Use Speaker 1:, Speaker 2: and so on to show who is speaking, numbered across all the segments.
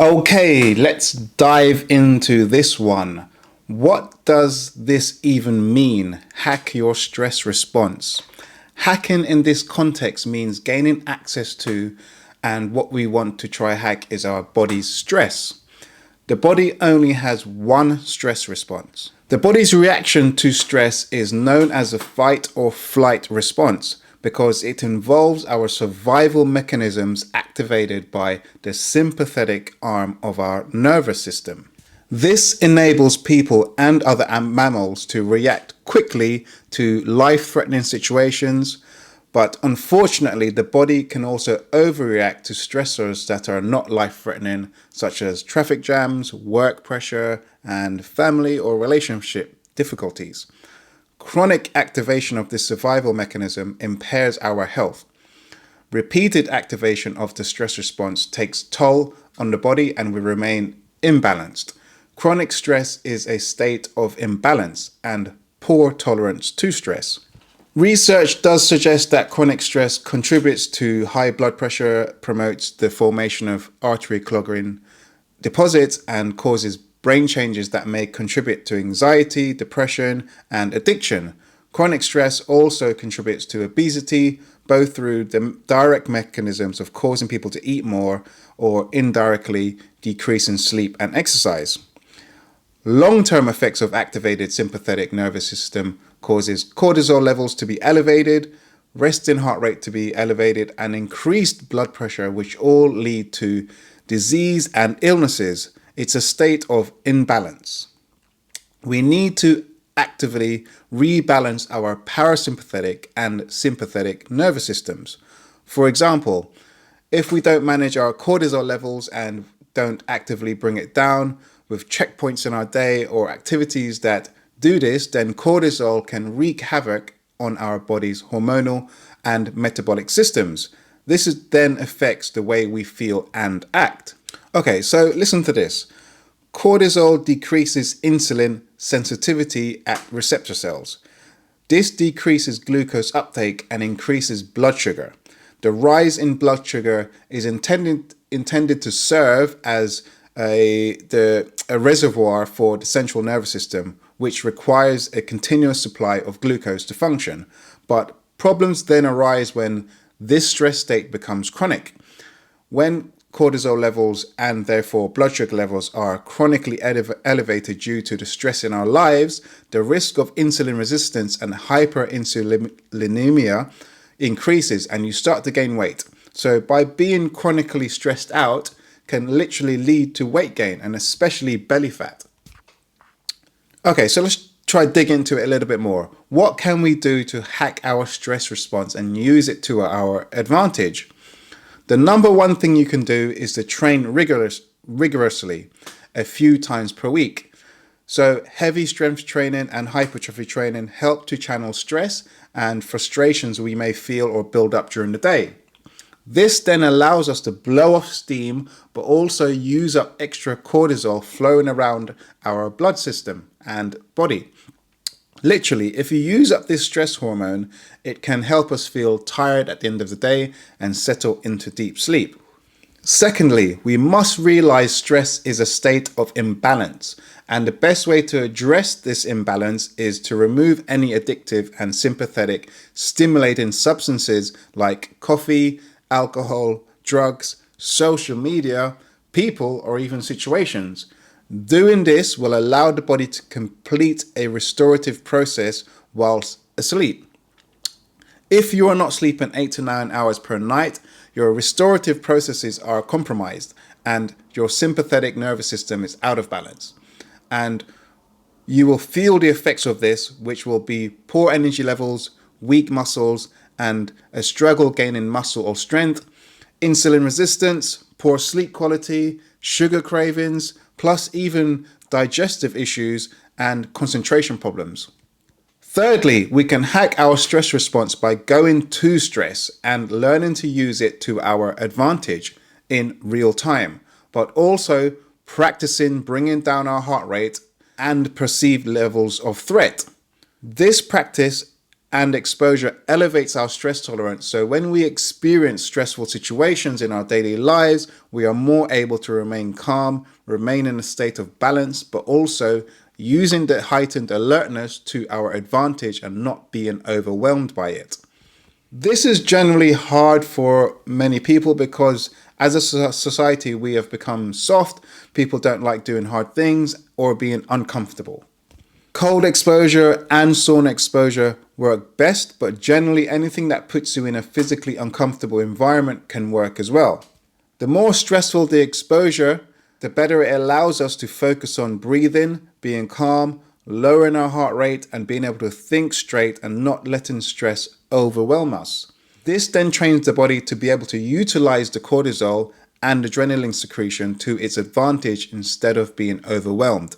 Speaker 1: Okay, let's dive into this one. What does this even mean? Hack your stress response. Hacking in this context means gaining access to, and what we want to try hack is our body's stress. The body only has one stress response. The body's reaction to stress is known as a fight or flight response because it involves our survival mechanisms activated by the sympathetic arm of our nervous system. This enables people and other mammals to react quickly to life-threatening situations, but unfortunately, the body can also overreact to stressors that are not life-threatening, such as traffic jams, work pressure, and family or relationship difficulties. Chronic activation of this survival mechanism impairs our health. Repeated activation of the stress response takes toll on the body and we remain imbalanced. Chronic stress is a state of imbalance and poor tolerance to stress. Research does suggest that chronic stress contributes to high blood pressure, promotes the formation of artery clogging deposits, and causes brain changes that may contribute to anxiety, depression, and addiction. Chronic stress also contributes to obesity, both through the direct mechanisms of causing people to eat more or indirectly decreasing sleep and exercise. Long-term effects of activated sympathetic nervous system causes cortisol levels to be elevated, resting heart rate to be elevated, and increased blood pressure, which all lead to disease and illnesses. It's a state of imbalance. We need to actively rebalance our parasympathetic and sympathetic nervous systems. For example, if we don't manage our cortisol levels and don't actively bring it down with checkpoints in our day or activities that do this, then cortisol can wreak havoc on our body's hormonal and metabolic systems. Then affects the way we feel and act. Okay, so listen to this. Cortisol decreases insulin sensitivity at receptor cells. This decreases glucose uptake and increases blood sugar. The rise in blood sugar is intended to serve as a reservoir for the central nervous system, which requires a continuous supply of glucose to function. But problems then arise when this stress state becomes chronic. When cortisol levels and therefore blood sugar levels are chronically elevated due to the stress in our lives, the risk of insulin resistance and hyperinsulinemia increases and you start to gain weight. So by being chronically stressed out can literally lead to weight gain and especially belly fat. Okay, so let's try dig into it a little bit more. What can we do to hack our stress response and use it to our advantage? The number one thing you can do is to train rigorously a few times per week. So heavy strength training and hypertrophy training help to channel stress and frustrations we may feel or build up during the day. This then allows us to blow off steam, but also use up extra cortisol flowing around our blood system and body. Literally, if you use up this stress hormone, it can help us feel tired at the end of the day and settle into deep sleep. Secondly, we must realize stress is a state of imbalance, and the best way to address this imbalance is to remove any addictive and sympathetic stimulating substances like coffee, alcohol, drugs, social media, people, or even situations. Doing this will allow the body to complete a restorative process whilst asleep. If you are not sleeping 8 to 9 hours per night, your restorative processes are compromised and your sympathetic nervous system is out of balance. And you will feel the effects of this, which will be poor energy levels, weak muscles, and a struggle gaining muscle or strength, insulin resistance, poor sleep quality, sugar cravings, plus even digestive issues and concentration problems. Thirdly, we can hack our stress response by going to stress and learning to use it to our advantage in real time, but also practicing bringing down our heart rate and perceived levels of threat. This practice and exposure elevates our stress tolerance. So when we experience stressful situations in our daily lives, we are more able to remain calm, remain in a state of balance, but also using the heightened alertness to our advantage and not being overwhelmed by it. This is generally hard for many people because as a society, we have become soft. People don't like doing hard things or being uncomfortable. Cold exposure and sauna exposure work best, but generally anything that puts you in a physically uncomfortable environment can work as well. The more stressful the exposure, the better it allows us to focus on breathing, being calm, lowering our heart rate, and being able to think straight and not letting stress overwhelm us. This then trains the body to be able to utilize the cortisol and adrenaline secretion to its advantage instead of being overwhelmed.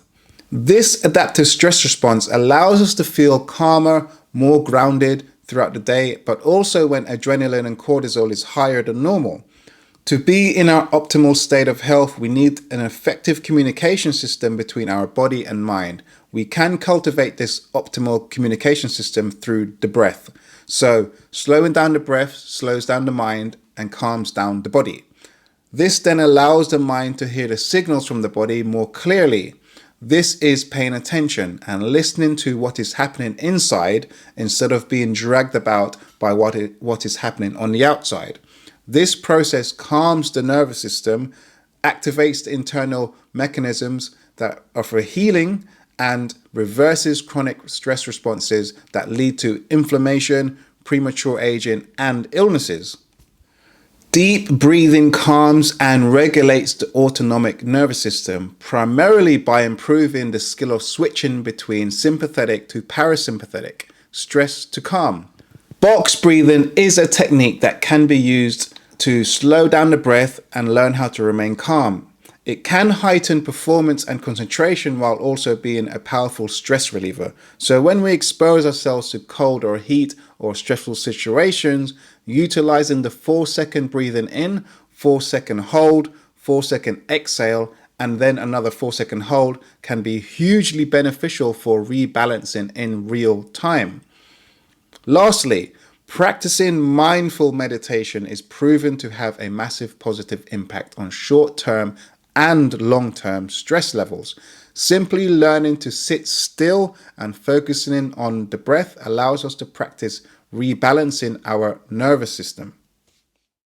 Speaker 1: This adaptive stress response allows us to feel calmer, more grounded throughout the day, but also when adrenaline and cortisol is higher than normal. To be in our optimal state of health, we need an effective communication system between our body and mind. We can cultivate this optimal communication system through the breath. So slowing down the breath slows down the mind and calms down the body. This then allows the mind to hear the signals from the body more clearly. This is paying attention and listening to what is happening inside instead of being dragged about by what is happening on the outside. This process calms the nervous system, activates the internal mechanisms that are for healing, and reverses chronic stress responses that lead to inflammation, premature aging, and illnesses. Deep breathing calms and regulates the autonomic nervous system, primarily by improving the skill of switching between sympathetic to parasympathetic, stress to calm. Box breathing is a technique that can be used to slow down the breath and learn how to remain calm. It can heighten performance and concentration while also being a powerful stress reliever. So when we expose ourselves to cold or heat or stressful situations, utilizing the 4-second breathing in, 4-second hold, 4-second exhale, and then another 4-second hold can be hugely beneficial for rebalancing in real time. Lastly, practicing mindful meditation is proven to have a massive positive impact on short-term and long-term stress levels. Simply learning to sit still and focusing on the breath allows us to practice rebalancing our nervous system.